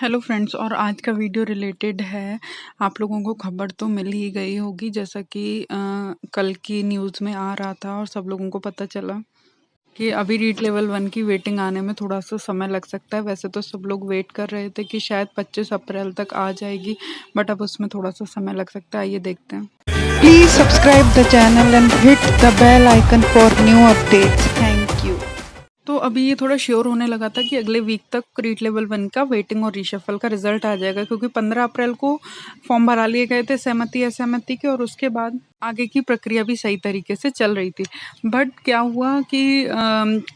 Hello friends, और आज का वीडियो रिलेटेड है। आप लोगों को खबर तो मिल ही गई होगी, जैसा कि कल की न्यूज़ में आ रहा था और सब लोगों को पता चला कि अभी रीट लेवल 1 की वेटिंग आने में थोड़ा सा समय लग सकता है। वैसे तो सब लोग वेट कर रहे थे कि शायद 25 अप्रैल तक आ जाएगी, बट अब उसमें थोड़ा सा समय लग सकता है। आइए देखते हैं। Please subscribe the channel and hit the bell icon for new updates. Thank you. तो अभी ये थोड़ा श्योर होने लगा था कि अगले वीक तक रीट लेवल 1 का वेटिंग और रीशफल का रिजल्ट आ जाएगा, क्योंकि 15 अप्रैल को फॉर्म भरा लिए गए थे सहमति असहमति के, और उसके बाद आगे की प्रक्रिया भी सही तरीके से चल रही थी। बट क्या हुआ कि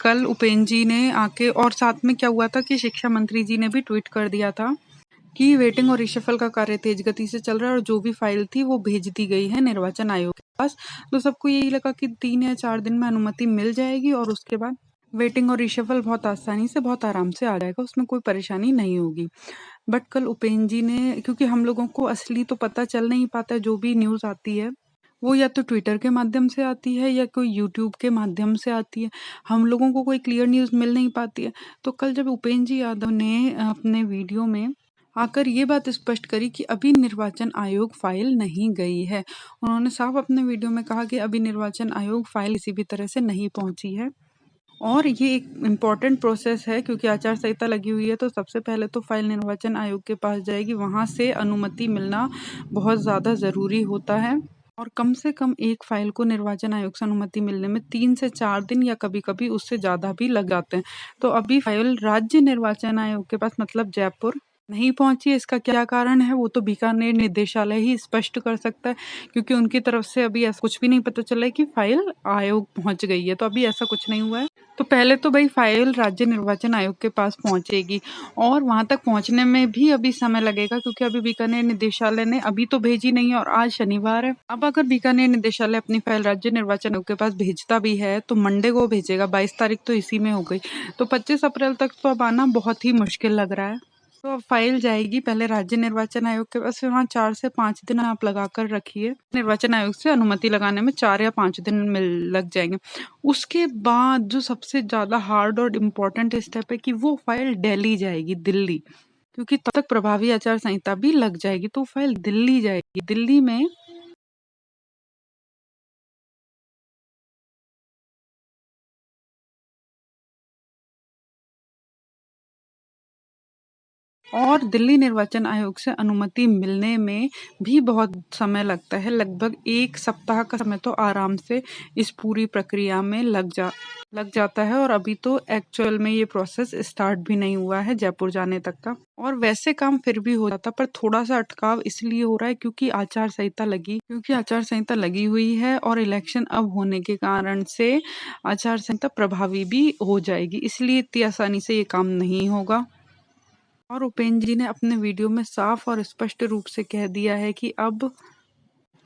कल उपेंद्र जी ने आके, और साथ में क्या हुआ था कि शिक्षा मंत्री जी ने भी ट्वीट कर दिया था कि वेटिंग और रिशफल का कार्य तेज गति से चल रहा है और जो भी फाइल थी वो भेज दी गई है निर्वाचन आयोग के पास। तो सबको यही लगा कि 3 या 4 दिन में अनुमति मिल जाएगी और उसके बाद वेटिंग और रिशफल बहुत आसानी से, बहुत आराम से आ जाएगा, उसमें कोई परेशानी नहीं होगी। बट कल उपेंद्र जी ने, क्योंकि हम लोगों को असली तो पता चल नहीं पाता, जो भी न्यूज़ आती है वो या तो ट्विटर के माध्यम से आती है या कोई यूट्यूब के माध्यम से आती है, हम लोगों को कोई क्लियर न्यूज़ मिल नहीं पाती है। तो कल जब उपेंद्र जी यादव ने अपने वीडियो में आकर ये बात स्पष्ट करी कि अभी निर्वाचन आयोग फाइल नहीं गई है, उन्होंने साफ अपने वीडियो में कहा कि अभी निर्वाचन आयोग फाइल किसी भी तरह से नहीं पहुंची है और ये एक इम्पॉर्टेंट प्रोसेस है, क्योंकि आचार संहिता लगी हुई है। तो सबसे पहले तो फाइल निर्वाचन आयोग के पास जाएगी, वहां से अनुमति मिलना बहुत ज़्यादा ज़रूरी होता है और कम से कम एक फाइल को निर्वाचन आयोग से अनुमति मिलने में 3 से 4 दिन या कभी-कभी उससे ज़्यादा भी लग जाते हैं। तो अभी फाइल राज्य निर्वाचन आयोग के पास, मतलब जयपुर, नहीं पहुंची है। इसका क्या कारण है वो तो बीकानेर निदेशालय ही स्पष्ट कर सकता है, क्योंकि उनकी तरफ से अभी ऐसा कुछ भी नहीं पता चला है कि फाइल आयोग पहुंच गई है। तो अभी ऐसा कुछ नहीं हुआ है। तो पहले तो भाई फाइल राज्य निर्वाचन आयोग के पास पहुंचेगी और वहां तक पहुंचने में भी अभी समय लगेगा, क्योंकि अभी बीकानेर निदेशालय ने अभी तो भेजी नहीं है और आज शनिवार है। अब अगर बीकानेर निदेशालय अपनी फाइल राज्य निर्वाचन आयोग के पास भेजता भी है तो मंडे को भेजेगा, 22 तारीख तो इसी में हो गई। तो 25 अप्रैल तक तो अब आना बहुत ही मुश्किल लग रहा है। तो अब फाइल जाएगी पहले राज्य निर्वाचन आयोग के पास, फिर वहाँ 4 से 5 दिन आप लगा कर रखिए। निर्वाचन आयोग से अनुमति लगाने में 4 या 5 दिन लग जाएंगे। उसके बाद जो सबसे ज्यादा हार्ड और इम्पोर्टेंट स्टेप है कि वो फाइल दिल्ली जाएगी, दिल्ली, क्योंकि तब तक प्रभावी आचार संहिता भी लग जाएगी। तो फाइल दिल्ली जाएगी। दिल्ली में और दिल्ली निर्वाचन आयोग से अनुमति मिलने में भी बहुत समय लगता है। लगभग 1 सप्ताह का समय तो आराम से इस पूरी प्रक्रिया में लग जाता है। और अभी तो एक्चुअल में ये प्रोसेस स्टार्ट भी नहीं हुआ है जयपुर जाने तक का। और वैसे काम फिर भी हो जाता, पर थोड़ा सा अटकाव इसलिए हो रहा है क्योंकि आचार संहिता लगी हुई है और इलेक्शन अब होने के कारण से आचार संहिता प्रभावी भी हो जाएगी, इसलिए इतनी आसानी से ये काम नहीं होगा। और उपेंद्र जी ने अपने वीडियो में साफ और स्पष्ट रूप से कह दिया है कि अब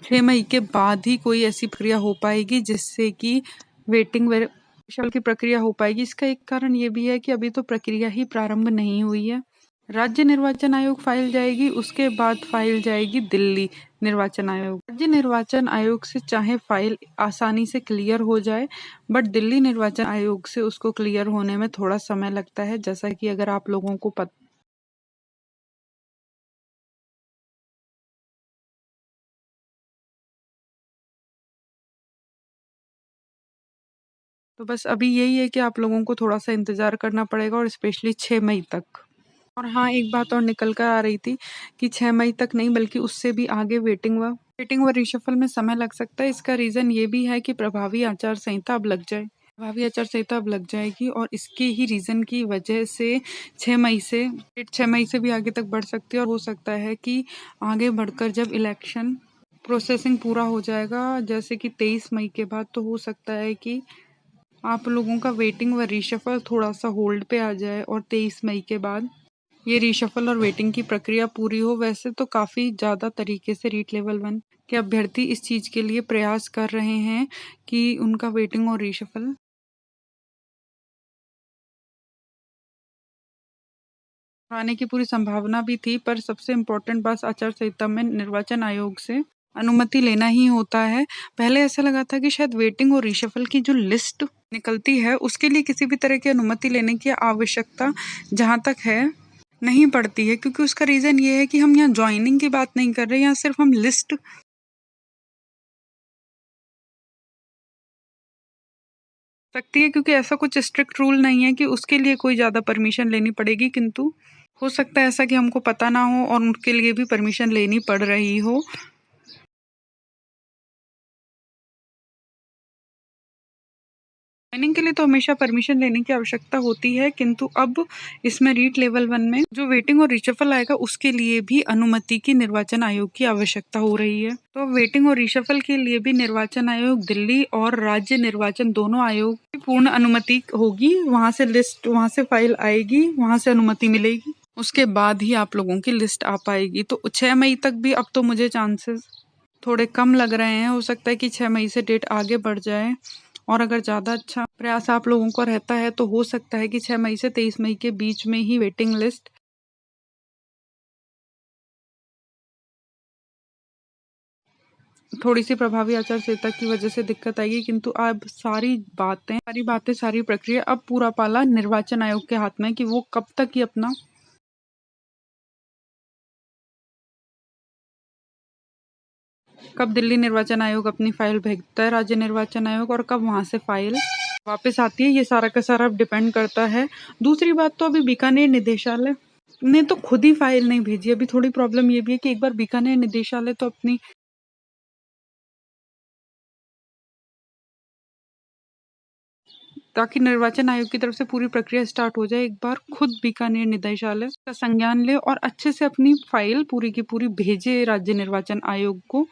6 मई के बाद ही कोई ऐसी प्रक्रिया हो पाएगी जिससे कि वेटिंग वेरिफिकेशन की प्रक्रिया हो पाएगी। इसका एक कारण ये भी है कि अभी तो प्रक्रिया ही प्रारंभ नहीं हुई है। राज्य निर्वाचन आयोग फाइल जाएगी, उसके बाद फाइल जाएगी दिल्ली निर्वाचन आयोग। राज्य निर्वाचन आयोग से चाहे फाइल आसानी से क्लियर हो जाए, बट दिल्ली निर्वाचन आयोग से उसको क्लियर होने में थोड़ा समय लगता है। जैसा कि अगर आप लोगों को पता तो बस अभी यही है कि आप लोगों को थोड़ा सा इंतजार करना पड़ेगा, और स्पेशली 6 मई तक। और हाँ, एक बात और निकल कर आ रही थी कि 6 मई तक नहीं बल्कि उससे भी आगे वेटिंग व रिशफल में समय लग सकता है। इसका रीजन ये भी है कि प्रभावी आचार संहिता अब लग जाए। प्रभावी आचार संहिता अब लग जाएगी और इसके ही रीजन की वजह से 6 मई से भी आगे तक बढ़ सकती है। और हो सकता है कि आगे बढ़कर जब इलेक्शन प्रोसेसिंग पूरा हो जाएगा, जैसे कि 23 मई के बाद, तो हो सकता है कि आप लोगों का वेटिंग व रीशफल थोड़ा सा होल्ड पे आ जाए और 23 मई के बाद ये रीशफल और वेटिंग की प्रक्रिया पूरी हो। वैसे तो काफ़ी ज़्यादा तरीके से रीट लेवल 1 के अभ्यर्थी इस चीज़ के लिए प्रयास कर रहे हैं कि उनका वेटिंग और रीशफल आने की पूरी संभावना भी थी, पर सबसे इम्पोर्टेंट बात, आचार संहिता में निर्वाचन आयोग से अनुमति लेना ही होता है। पहले ऐसा लगा था कि शायद वेटिंग और रीशफल की जो लिस्ट निकलती है उसके लिए किसी भी तरह की अनुमति लेने की आवश्यकता जहाँ तक है नहीं पड़ती है, क्योंकि उसका रीज़न ये है कि हम यहाँ जॉइनिंग की बात नहीं कर रहे, यहाँ सिर्फ हम लिस्ट सकती है, क्योंकि ऐसा कुछ स्ट्रिक्ट रूल नहीं है कि उसके लिए कोई ज़्यादा परमिशन लेनी पड़ेगी, किंतु हो सकता है ऐसा कि हमको पता ना हो और उनके लिए भी परमिशन लेनी पड़ रही हो। ज्वाइनिंग के लिए तो हमेशा परमिशन लेने की आवश्यकता होती है, किंतु अब इसमें रीट लेवल 1 में जो वेटिंग और रिशफल आएगा उसके लिए भी अनुमति की निर्वाचन आयोग की आवश्यकता हो रही है। तो वेटिंग और रिशफल के लिए भी निर्वाचन आयोग दिल्ली और राज्य निर्वाचन दोनों आयोग की पूर्ण अनुमति होगी। वहां से लिस्ट, वहां से फाइल आएगी, वहां से अनुमति मिलेगी, उसके बाद ही आप लोगों की लिस्ट आ पाएगी। तो 6 मई तक भी अब तो मुझे चांसेस थोड़े कम लग रहे हैं। हो सकता है कि 6 मई से डेट आगे बढ़ जाए, और अगर ज़्यादा अच्छा प्रयास आप लोगों को रहता है तो हो सकता है कि 6 मई से 23 मई के बीच में ही वेटिंग लिस्ट थोड़ी सी प्रभावी आचार संहिता की वजह से दिक्कत आएगी, किंतु अब सारी प्रक्रिया अब पूरा पाला निर्वाचन आयोग के हाथ में है कि वो कब तक ही अपना कब दिल्ली निर्वाचन आयोग अपनी फाइल भेजता है राज्य निर्वाचन आयोग और कब वहां से फाइल वापस आती है। ये सारा का सारा अब डिपेंड करता है। दूसरी बात, तो अभी बीकानेर निदेशालय ने तो खुद ही फाइल नहीं भेजी। अभी थोड़ी प्रॉब्लम ये भी है कि एक बार बीकानेर निदेशालय तो अपनी, ताकि निर्वाचन आयोग की तरफ से पूरी प्रक्रिया स्टार्ट हो जाए, एक बार खुद बीकानेर निदेशालय का संज्ञान ले और अच्छे से अपनी फाइल पूरी की पूरी भेजे राज्य निर्वाचन आयोग को।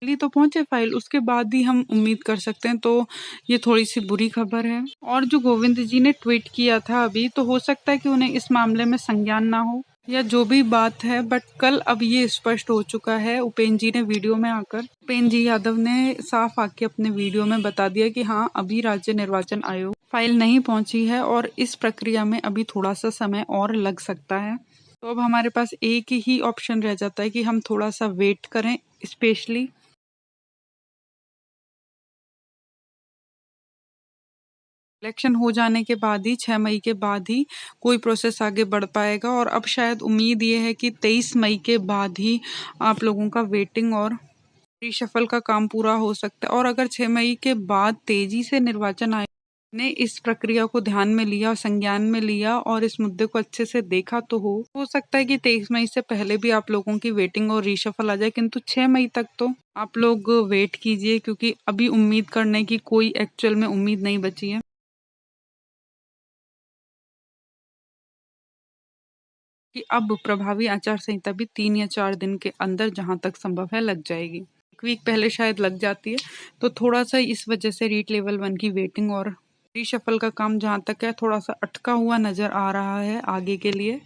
दिल्ली तो पहुंचे फाइल, उसके बाद ही हम उम्मीद कर सकते हैं। तो ये थोड़ी सी बुरी खबर है। और जो गोविंद जी ने ट्वीट किया था अभी, तो हो सकता है कि उन्हें इस मामले में संज्ञान ना हो या जो भी बात है, बट कल अब ये स्पष्ट हो चुका है। उपेंद्र जी ने वीडियो में आकर, उपेंद्र जी यादव ने साफ आके अपने वीडियो में बता दिया कि हाँ, अभी राज्य निर्वाचन आयोग फाइल नहीं पहुंची है और इस प्रक्रिया में अभी थोड़ा सा समय और लग सकता है। तो अब हमारे पास एक ही ऑप्शन रह जाता है कि हम थोड़ा सा वेट करें, स्पेशली इलेक्शन हो जाने के बाद ही, 6 मई के बाद ही कोई प्रोसेस आगे बढ़ पाएगा। और अब शायद उम्मीद ये है कि 23 मई के बाद ही आप लोगों का वेटिंग और रीशफल का काम पूरा हो सकता है। और अगर 6 मई के बाद तेजी से निर्वाचन आयोग ने इस प्रक्रिया को ध्यान में लिया और संज्ञान में लिया और इस मुद्दे को अच्छे से देखा, तो हो सकता है कि 23 मई से पहले भी आप लोगों की वेटिंग और रीशफल आ जाए। किंतु 6 मई तक तो आप लोग वेट कीजिए, क्योंकि अभी उम्मीद करने की कोई एक्चुअल में उम्मीद नहीं बची है कि अब प्रभावी आचार संहिता भी 3 या 4 दिन के अंदर जहां तक संभव है लग जाएगी। एक वीक पहले शायद लग जाती है। तो थोड़ा सा इस वजह से रीट लेवल 1 की वेटिंग और रीशफल का काम जहां तक है थोड़ा सा अटका हुआ नजर आ रहा है आगे के लिए।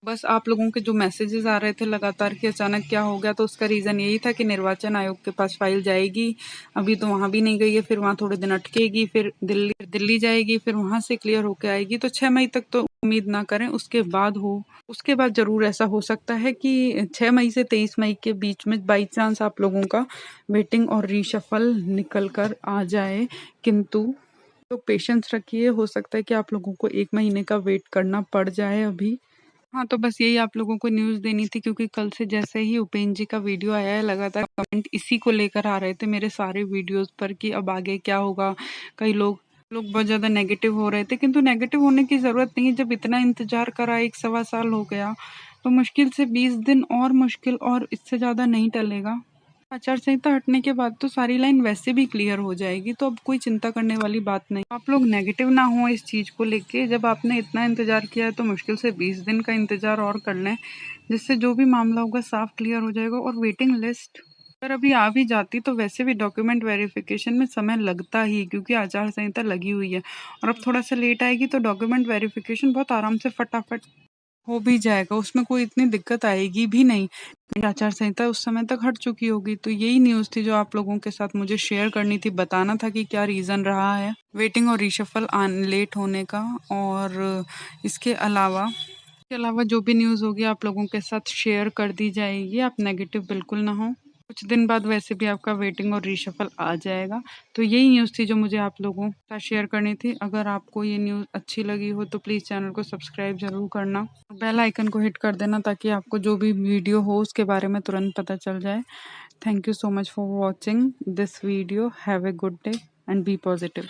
बस आप लोगों के जो मैसेजेस आ रहे थे लगातार कि अचानक क्या हो गया, तो उसका रीज़न यही था कि निर्वाचन आयोग के पास फाइल जाएगी, अभी तो वहाँ भी नहीं गई है, फिर वहाँ थोड़े दिन अटकेगी, फिर दिल्ली जाएगी, फिर वहाँ से क्लियर होके आएगी। तो 6 मई तक तो उम्मीद ना करें, उसके बाद ज़रूर ऐसा हो सकता है कि 6 मई से 23 मई के बीच में बाई चांस आप लोगों का वेटिंग और रीशफल निकल कर आ जाए। किंतु तो पेशेंस रखिए, हो सकता है कि आप लोगों को 1 महीने का वेट करना पड़ जाए अभी। हाँ, तो बस यही आप लोगों को न्यूज़ देनी थी, क्योंकि कल से जैसे ही उपेंद्र जी का वीडियो आया है, लगातार कमेंट इसी को लेकर आ रहे थे मेरे सारे वीडियोस पर कि अब आगे क्या होगा। कई लोग बहुत ज़्यादा नेगेटिव हो रहे थे, किंतु नेगेटिव होने की ज़रूरत नहीं है। जब इतना इंतजार करा, 1 सवा साल हो गया, तो मुश्किल से 20 दिन और मुश्किल, और इससे ज़्यादा नहीं टलेगा। आचार संहिता हटने के बाद तो सारी लाइन वैसे भी क्लियर हो जाएगी, तो अब कोई चिंता करने वाली बात नहीं। आप लोग नेगेटिव ना हो इस चीज़ को लेके। जब आपने इतना इंतजार किया है तो मुश्किल से 20 दिन का इंतजार और कर लें, जिससे जो भी मामला होगा साफ क्लियर हो जाएगा। और वेटिंग लिस्ट अगर अभी आ भी जाती तो वैसे भी डॉक्यूमेंट वेरिफिकेशन में समय लगता ही, क्योंकि आचार संहिता लगी हुई है। और अब थोड़ा सा लेट आएगी तो डॉक्यूमेंट वेरिफिकेशन बहुत आराम से फटाफट हो भी जाएगा, उसमें कोई इतनी दिक्कत आएगी भी नहीं। आचार संहिता उस समय तक हट चुकी होगी। तो यही न्यूज़ थी जो आप लोगों के साथ मुझे शेयर करनी थी, बताना था कि क्या रीज़न रहा है वेटिंग और रीशफल लेट होने का। और इसके अलावा जो भी न्यूज़ होगी आप लोगों के साथ शेयर कर दी जाएगी। आप नेगेटिव बिल्कुल ना हो। कुछ दिन बाद वैसे भी आपका वेटिंग और रीशफल आ जाएगा। तो यही न्यूज़ थी जो मुझे आप लोगों के साथ शेयर करनी थी। अगर आपको ये न्यूज़ अच्छी लगी हो तो प्लीज़ चैनल को सब्सक्राइब ज़रूर करना, बेल आइकन को हिट कर देना ताकि आपको जो भी वीडियो हो उसके बारे में तुरंत पता चल जाए। Thank you so much for watching this video. Have a good day and be positive.